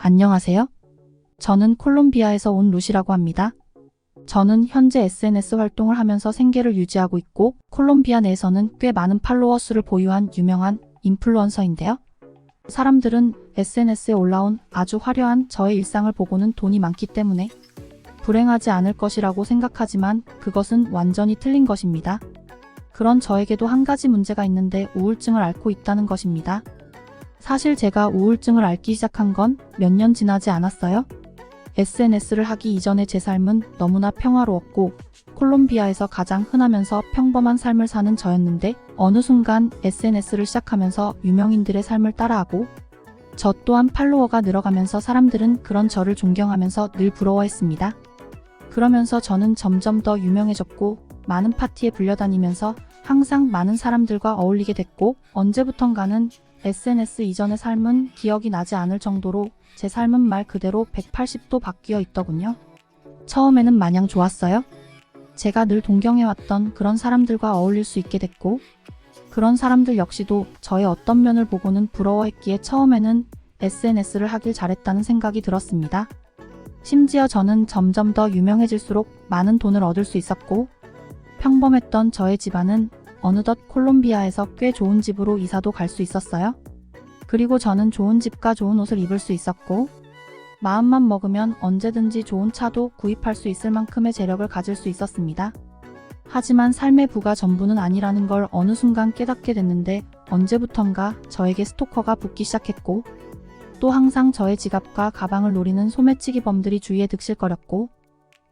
안녕하세요. 저는 콜롬비아에서 온 루시라고 합니다. 저는 현재 SNS 활동을 하면서 생계를 유지하고 있고 콜롬비아 내에서는 꽤 많은 팔로워 수를 보유한 유명한 인플루언서인데요. 사람들은 SNS에 올라온 아주 화려한 저의 일상을 보고는 돈이 많기 때문에 불행하지 않을 것이라고 생각하지만 그것은 완전히 틀린 것입니다. 그런 저에게도 한 가지 문제가 있는데 우울증을 앓고 있다는 것입니다. 사실 제가 우울증을 앓기 시작한 건 몇 년 지나지 않았어요. SNS를 하기 이전에 제 삶은 너무나 평화로웠고 콜롬비아에서 가장 흔하면서 평범한 삶을 사는 저였는데 어느 순간 SNS를 시작하면서 유명인들의 삶을 따라하고 저 또한 팔로워가 늘어가면서 사람들은 그런 저를 존경하면서 늘 부러워했습니다. 그러면서 저는 점점 더 유명해졌고 많은 파티에 불려다니면서 항상 많은 사람들과 어울리게 됐고 언제부턴가는 SNS 이전의 삶은 기억이 나지 않을 정도로 제 삶은 말 그대로 180도 바뀌어 있더군요. 처음에는 마냥 좋았어요. 제가 늘 동경해왔던 그런 사람들과 어울릴 수 있게 됐고 그런 사람들 역시도 저의 어떤 면을 보고는 부러워했기에 처음에는 SNS를 하길 잘했다는 생각이 들었습니다. 심지어 저는 점점 더 유명해질수록 많은 돈을 얻을 수 있었고 평범했던 저의 집안은 어느덧 콜롬비아에서 꽤 좋은 집으로 이사도 갈 수 있었어요. 그리고 저는 좋은 집과 좋은 옷을 입을 수 있었고 마음만 먹으면 언제든지 좋은 차도 구입할 수 있을 만큼의 재력을 가질 수 있었습니다. 하지만 삶의 부가 전부는 아니라는 걸 어느 순간 깨닫게 됐는데 언제부턴가 저에게 스토커가 붙기 시작했고 또 항상 저의 지갑과 가방을 노리는 소매치기범들이 주위에 득실거렸고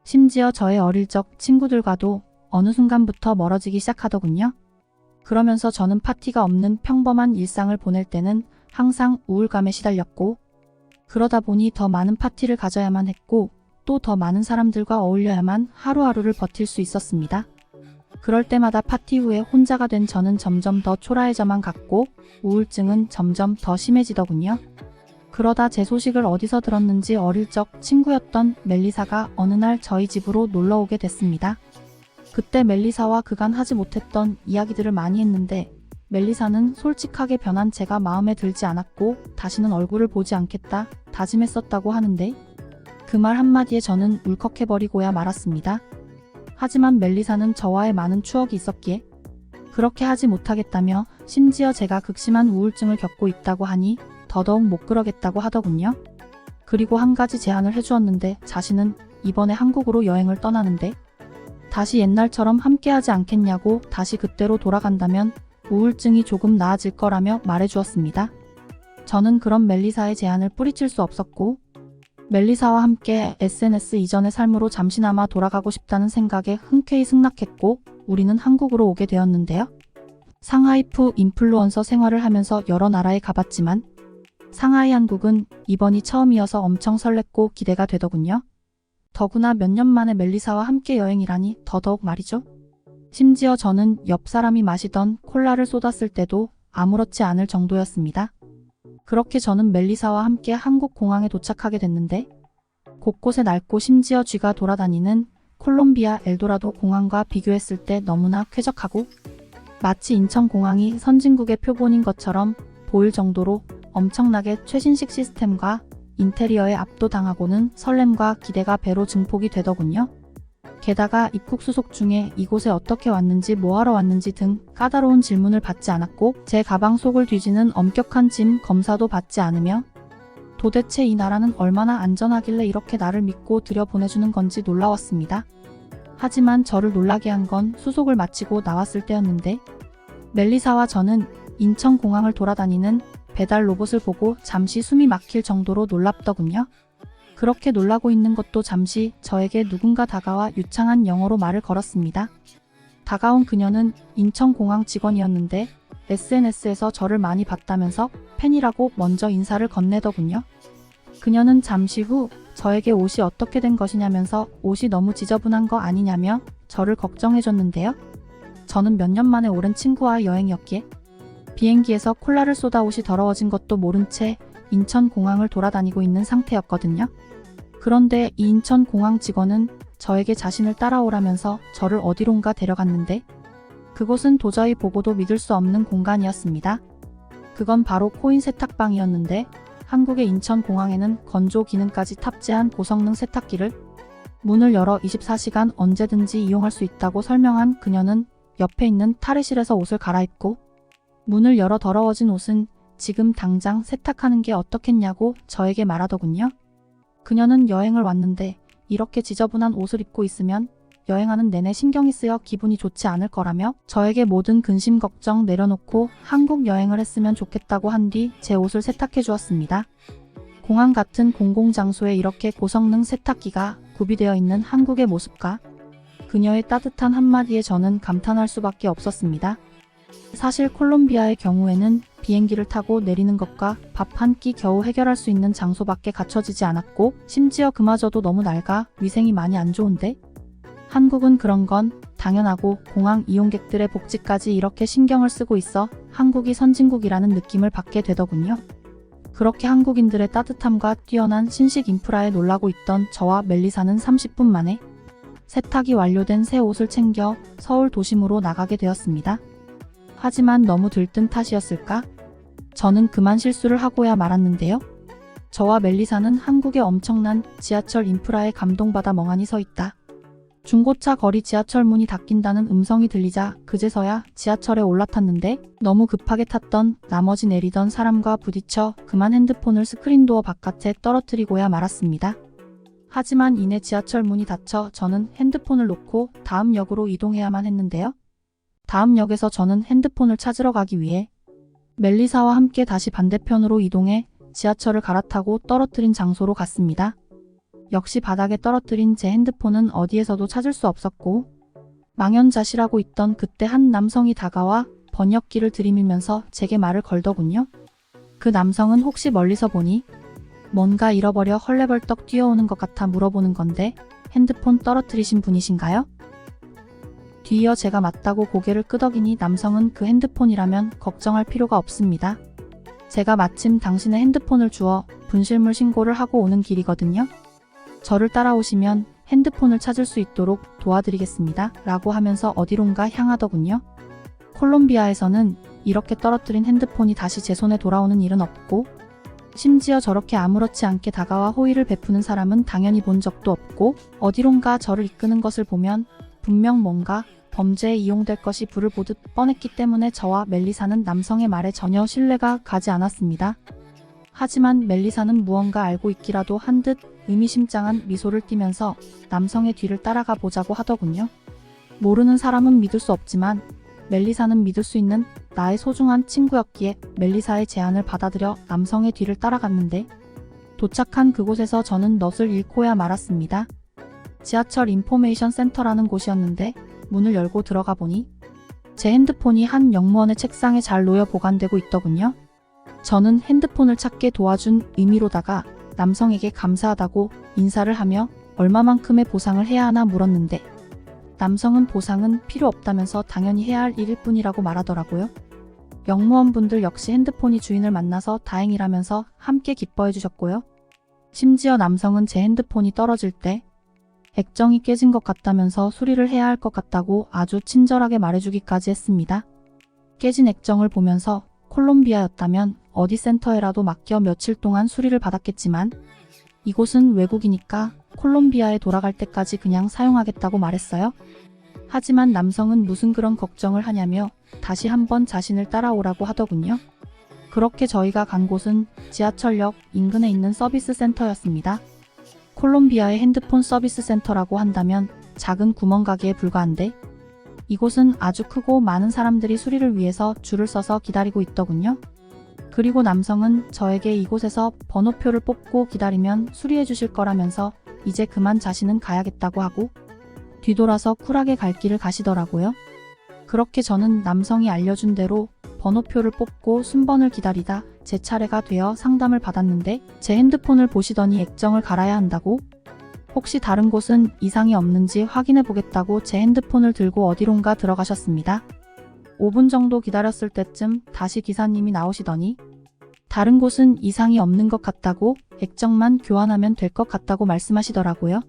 심지어 저의 어릴 적 친구들과도 어느 순간부터 멀어지기 시작하더군요. 그러면서 저는 파티가 없는 평범한 일상을 보낼 때는 항상 우울감에 시달렸고 그러다 보니 더 많은 파티를 가져야만 했고 또 더 많은 사람들과 어울려야만 하루하루를 버틸 수 있었습니다. 그럴 때마다 파티 후에 혼자가 된 저는 점점 더 초라해져만 갔고 우울증은 점점 더 심해지더군요. 그러다 제 소식을 어디서 들었는지 어릴 적 친구였던 멜리사가 어느 날 저희 집으로 놀러 오게 됐습니다. 그때 멜리사와 그간 하지 못했던 이야기들을 많이 했는데 멜리사는 솔직하게 변한 제가 마음에 들지 않았고 다시는 얼굴을 보지 않겠다 다짐했었다고 하는데 그 말 한마디에 저는 울컥해버리고야 말았습니다. 하지만 멜리사는 저와의 많은 추억이 있었기에 그렇게 하지 못하겠다며 심지어 제가 극심한 우울증을 겪고 있다고 하니 더더욱 못 그러겠다고 하더군요. 그리고 한 가지 제안을 해주었는데 자신은 이번에 한국으로 여행을 떠나는데 다시 옛날처럼 함께하지 않겠냐고 다시 그때로 돌아간다면 우울증이 조금 나아질 거라며 말해주었습니다. 저는 그런 멜리사의 제안을 뿌리칠 수 없었고 멜리사와 함께 SNS 이전의 삶으로 잠시나마 돌아가고 싶다는 생각에 흔쾌히 승낙했고 우리는 한국으로 오게 되었는데요. 상하이프 인플루언서 생활을 하면서 여러 나라에 가봤지만 상하이 한국은 이번이 처음이어서 엄청 설렜고 기대가 되더군요. 더구나 몇 년 만에 멜리사와 함께 여행이라니 더더욱 말이죠. 심지어 저는 옆 사람이 마시던 콜라를 쏟았을 때도 아무렇지 않을 정도였습니다. 그렇게 저는 멜리사와 함께 한국 공항에 도착하게 됐는데 곳곳에 낡고 심지어 쥐가 돌아다니는 콜롬비아 엘도라도 공항과 비교했을 때 너무나 쾌적하고 마치 인천공항이 선진국의 표본인 것처럼 보일 정도로 엄청나게 최신식 시스템과 인테리어에 압도당하고는 설렘과 기대가 배로 증폭이 되더군요. 게다가 입국 수속 중에 이곳에 어떻게 왔는지 뭐하러 왔는지 등 까다로운 질문을 받지 않았고 제 가방 속을 뒤지는 엄격한 짐 검사도 받지 않으며 도대체 이 나라는 얼마나 안전하길래 이렇게 나를 믿고 들여보내주는 건지 놀라웠습니다. 하지만 저를 놀라게 한 건 수속을 마치고 나왔을 때였는데 멜리사와 저는 인천공항을 돌아다니는 배달 로봇을 보고 잠시 숨이 막힐 정도로 놀랍더군요. 그렇게 놀라고 있는 것도 잠시 저에게 누군가 다가와 유창한 영어로 말을 걸었습니다. 다가온 그녀는 인천공항 직원이었는데 SNS에서 저를 많이 봤다면서 팬이라고 먼저 인사를 건네더군요. 그녀는 잠시 후 저에게 옷이 어떻게 된 것이냐면서 옷이 너무 지저분한 거 아니냐며 저를 걱정해줬는데요. 저는 몇 년 만에 오랜 친구와의 여행이었기에 비행기에서 콜라를 쏟아 옷이 더러워진 것도 모른 채 인천공항을 돌아다니고 있는 상태였거든요. 그런데 이 인천공항 직원은 저에게 자신을 따라오라면서 저를 어디론가 데려갔는데 그곳은 도저히 보고도 믿을 수 없는 공간이었습니다. 그건 바로 코인 세탁방이었는데 한국의 인천공항에는 건조 기능까지 탑재한 고성능 세탁기를 문을 열어 24시간 언제든지 이용할 수 있다고 설명한 그녀는 옆에 있는 탈의실에서 옷을 갈아입고 문을 열어 더러워진 옷은 지금 당장 세탁하는 게 어떻겠냐고 저에게 말하더군요. 그녀는 여행을 왔는데 이렇게 지저분한 옷을 입고 있으면 여행하는 내내 신경이 쓰여 기분이 좋지 않을 거라며 저에게 모든 근심 걱정 내려놓고 한국 여행을 했으면 좋겠다고 한 뒤 제 옷을 세탁해 주었습니다. 공항 같은 공공장소에 이렇게 고성능 세탁기가 구비되어 있는 한국의 모습과 그녀의 따뜻한 한마디에 저는 감탄할 수밖에 없었습니다. 사실 콜롬비아의 경우에는 비행기를 타고 내리는 것과 밥 한 끼 겨우 해결할 수 있는 장소밖에 갖춰지지 않았고 심지어 그마저도 너무 낡아 위생이 많이 안 좋은데 한국은 그런 건 당연하고 공항 이용객들의 복지까지 이렇게 신경을 쓰고 있어 한국이 선진국이라는 느낌을 받게 되더군요. 그렇게 한국인들의 따뜻함과 뛰어난 신식 인프라에 놀라고 있던 저와 멜리사는 30분 만에 세탁이 완료된 새 옷을 챙겨 서울 도심으로 나가게 되었습니다. 하지만 너무 들뜬 탓이었을까? 저는 그만 실수를 하고야 말았는데요. 저와 멜리사는 한국의 엄청난 지하철 인프라에 감동받아 멍하니 서 있다. 중고차 거리 지하철 문이 닫힌다는 음성이 들리자 그제서야 지하철에 올라탔는데 너무 급하게 탔던 나머지 내리던 사람과 부딪혀 그만 핸드폰을 스크린도어 바깥에 떨어뜨리고야 말았습니다. 하지만 이내 지하철 문이 닫혀 저는 핸드폰을 놓고 다음 역으로 이동해야만 했는데요. 다음 역에서 저는 핸드폰을 찾으러 가기 위해 멜리사와 함께 다시 반대편으로 이동해 지하철을 갈아타고 떨어뜨린 장소로 갔습니다. 역시 바닥에 떨어뜨린 제 핸드폰은 어디에서도 찾을 수 없었고 망연자실하고 있던 그때 한 남성이 다가와 번역기를 들이밀면서 제게 말을 걸더군요. 그 남성은 혹시 멀리서 보니 뭔가 잃어버려 헐레벌떡 뛰어오는 것 같아 물어보는 건데 핸드폰 떨어뜨리신 분이신가요? 뒤이어 제가 맞다고 고개를 끄덕이니 남성은 그 핸드폰이라면 걱정할 필요가 없습니다. 제가 마침 당신의 핸드폰을 주워 분실물 신고를 하고 오는 길이거든요. 저를 따라오시면 핸드폰을 찾을 수 있도록 도와드리겠습니다. 라고 하면서 어디론가 향하더군요. 콜롬비아에서는 이렇게 떨어뜨린 핸드폰이 다시 제 손에 돌아오는 일은 없고 심지어 저렇게 아무렇지 않게 다가와 호의를 베푸는 사람은 당연히 본 적도 없고 어디론가 저를 이끄는 것을 보면 분명 뭔가 범죄에 이용될 것이 불을 보듯 뻔했기 때문에 저와 멜리사는 남성의 말에 전혀 신뢰가 가지 않았습니다. 하지만 멜리사는 무언가 알고 있기라도 한 듯 의미심장한 미소를 띠면서 남성의 뒤를 따라가 보자고 하더군요. 모르는 사람은 믿을 수 없지만 멜리사는 믿을 수 있는 나의 소중한 친구였기에 멜리사의 제안을 받아들여 남성의 뒤를 따라갔는데 도착한 그곳에서 저는 넋을 잃고야 말았습니다. 지하철 인포메이션 센터라는 곳이었는데 문을 열고 들어가 보니 제 핸드폰이 한 역무원의 책상에 잘 놓여 보관되고 있더군요. 저는 핸드폰을 찾게 도와준 의미로다가 남성에게 감사하다고 인사를 하며 얼마만큼의 보상을 해야 하나 물었는데 남성은 보상은 필요 없다면서 당연히 해야 할 일일 뿐이라고 말하더라고요. 역무원분들 역시 핸드폰이 주인을 만나서 다행이라면서 함께 기뻐해 주셨고요. 심지어 남성은 제 핸드폰이 떨어질 때 액정이 깨진 것 같다면서 수리를 해야 할 것 같다고 아주 친절하게 말해주기까지 했습니다. 깨진 액정을 보면서 콜롬비아였다면 어디 센터에라도 맡겨 며칠 동안 수리를 받았겠지만 이곳은 외국이니까 콜롬비아에 돌아갈 때까지 그냥 사용하겠다고 말했어요. 하지만 남성은 무슨 그런 걱정을 하냐며 다시 한번 자신을 따라오라고 하더군요. 그렇게 저희가 간 곳은 지하철역 인근에 있는 서비스 센터였습니다. 콜롬비아의 핸드폰 서비스 센터라고 한다면 작은 구멍가게에 불과한데 이곳은 아주 크고 많은 사람들이 수리를 위해서 줄을 서서 기다리고 있더군요. 그리고 남성은 저에게 이곳에서 번호표를 뽑고 기다리면 수리해 주실 거라면서 이제 그만 자신은 가야겠다고 하고 뒤돌아서 쿨하게 갈 길을 가시더라고요. 그렇게 저는 남성이 알려준 대로 번호표를 뽑고 순번을 기다리다 제 차례가 되어 상담을 받았는데 제 핸드폰을 보시더니 액정을 갈아야 한다고 혹시 다른 곳은 이상이 없는지 확인해 보겠다고 제 핸드폰을 들고 어디론가 들어가셨습니다. 5분 정도 기다렸을 때쯤 다시 기사님이 나오시더니 다른 곳은 이상이 없는 것 같다고 액정만 교환하면 될 것 같다고 말씀하시더라고요.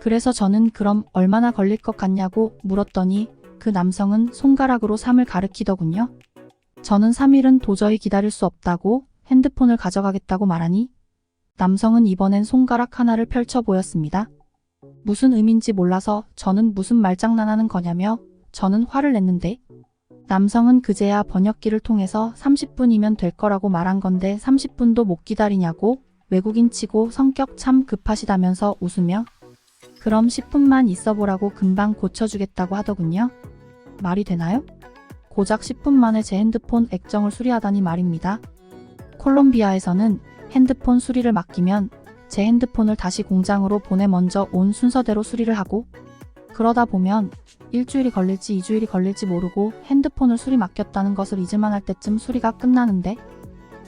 그래서 저는 그럼 얼마나 걸릴 것 같냐고 물었더니 그 남성은 손가락으로 3을 가리키더군요. 저는 3일은 도저히 기다릴 수 없다고 핸드폰을 가져가겠다고 말하니 남성은 이번엔 손가락 하나를 펼쳐 보였습니다. 무슨 의미인지 몰라서 저는 무슨 말장난하는 거냐며 저는 화를 냈는데 남성은 그제야 번역기를 통해서 30분이면 될 거라고 말한 건데 30분도 못 기다리냐고 외국인 치고 성격 참 급하시다면서 웃으며 그럼 10분만 있어보라고 금방 고쳐주겠다고 하더군요. 말이 되나요? 고작 10분 만에 제 핸드폰 액정을 수리하다니 말입니다. 콜롬비아에서는 핸드폰 수리를 맡기면 제 핸드폰을 다시 공장으로 보내 먼저 온 순서대로 수리를 하고 그러다 보면 일주일이 걸릴지 2주일이 걸릴지 모르고 핸드폰을 수리 맡겼다는 것을 잊을만 할 때쯤 수리가 끝나는데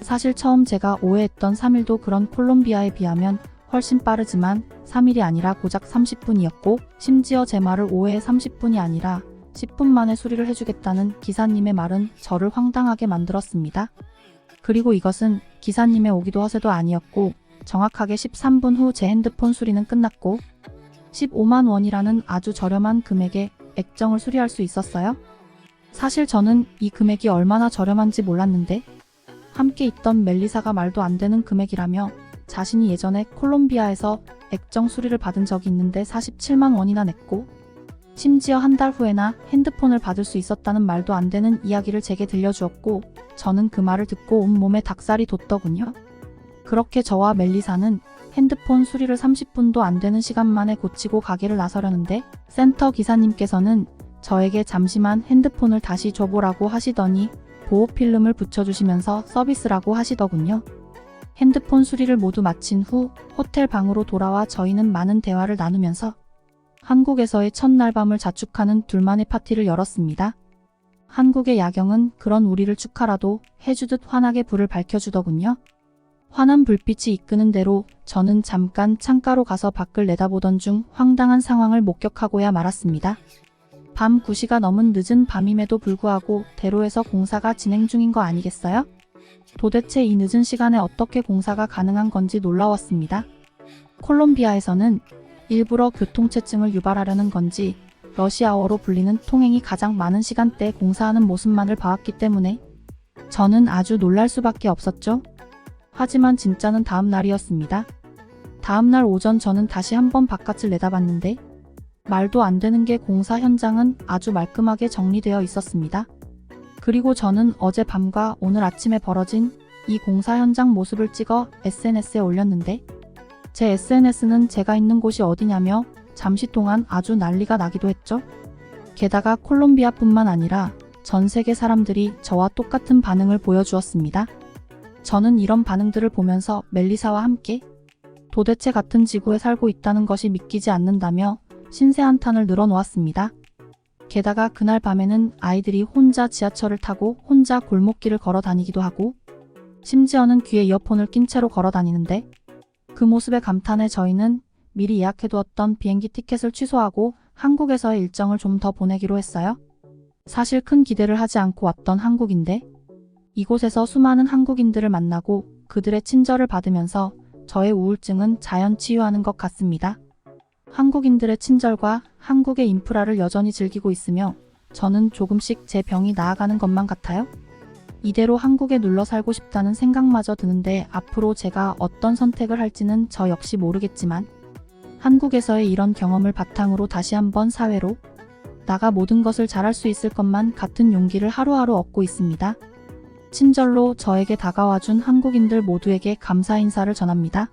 사실 처음 제가 오해했던 3일도 그런 콜롬비아에 비하면 훨씬 빠르지만 3일이 아니라 고작 30분이었고 심지어 제 말을 오해해 30분이 아니라 10분 만에 수리를 해주겠다는 기사님의 말은 저를 황당하게 만들었습니다. 그리고 이것은 기사님의 오기도 허세도 아니었고 정확하게 13분 후 제 핸드폰 수리는 끝났고 15만 원이라는 아주 저렴한 금액에 액정을 수리할 수 있었어요. 사실 저는 이 금액이 얼마나 저렴한지 몰랐는데 함께 있던 멜리사가 말도 안 되는 금액이라며 자신이 예전에 콜롬비아에서 액정 수리를 받은 적이 있는데 47만 원이나 냈고 심지어 한 달 후에나 핸드폰을 받을 수 있었다는 말도 안 되는 이야기를 제게 들려주었고 저는 그 말을 듣고 온몸에 닭살이 돋더군요. 그렇게 저와 멜리사는 핸드폰 수리를 30분도 안 되는 시간 만에 고치고 가게를 나서려는데 센터 기사님께서는 저에게 잠시만 핸드폰을 다시 줘보라고 하시더니 보호필름을 붙여주시면서 서비스라고 하시더군요. 핸드폰 수리를 모두 마친 후 호텔 방으로 돌아와 저희는 많은 대화를 나누면서 한국에서의 첫날 밤을 자축하는 둘만의 파티를 열었습니다. 한국의 야경은 그런 우리를 축하라도 해주듯 환하게 불을 밝혀주더군요. 환한 불빛이 이끄는 대로 저는 잠깐 창가로 가서 밖을 내다보던 중 황당한 상황을 목격하고야 말았습니다. 밤 9시가 넘은 늦은 밤임에도 불구하고 대로에서 공사가 진행 중인 거 아니겠어요? 도대체 이 늦은 시간에 어떻게 공사가 가능한 건지 놀라웠습니다. 콜롬비아에서는 일부러 교통체증을 유발하려는 건지 러시아어로 불리는 통행이 가장 많은 시간대에 공사하는 모습만을 봐왔기 때문에 저는 아주 놀랄 수밖에 없었죠. 하지만 진짜는 다음 날이었습니다. 다음 날 오전 저는 다시 한번 바깥을 내다봤는데 말도 안 되는 게 공사 현장은 아주 말끔하게 정리되어 있었습니다. 그리고 저는 어젯밤과 오늘 아침에 벌어진 이 공사 현장 모습을 찍어 SNS에 올렸는데 제 SNS는 제가 있는 곳이 어디냐며 잠시 동안 아주 난리가 나기도 했죠. 게다가 콜롬비아뿐만 아니라 전 세계 사람들이 저와 똑같은 반응을 보여주었습니다. 저는 이런 반응들을 보면서 멜리사와 함께 도대체 같은 지구에 살고 있다는 것이 믿기지 않는다며 신세 한탄을 늘어놓았습니다. 게다가 그날 밤에는 아이들이 혼자 지하철을 타고 혼자 골목길을 걸어 다니기도 하고 심지어는 귀에 이어폰을 낀 채로 걸어 다니는데 그 모습에 감탄해 저희는 미리 예약해두었던 비행기 티켓을 취소하고 한국에서의 일정을 좀 더 보내기로 했어요. 사실 큰 기대를 하지 않고 왔던 한국인데 이곳에서 수많은 한국인들을 만나고 그들의 친절을 받으면서 저의 우울증은 자연 치유하는 것 같습니다. 한국인들의 친절과 한국의 인프라를 여전히 즐기고 있으며 저는 조금씩 제 병이 나아가는 것만 같아요. 이대로 한국에 눌러 살고 싶다는 생각마저 드는데 앞으로 제가 어떤 선택을 할지는 저 역시 모르겠지만 한국에서의 이런 경험을 바탕으로 다시 한번 사회로 나가 모든 것을 잘할 수 있을 것만 같은 용기를 하루하루 얻고 있습니다. 친절로 저에게 다가와준 한국인들 모두에게 감사 인사를 전합니다.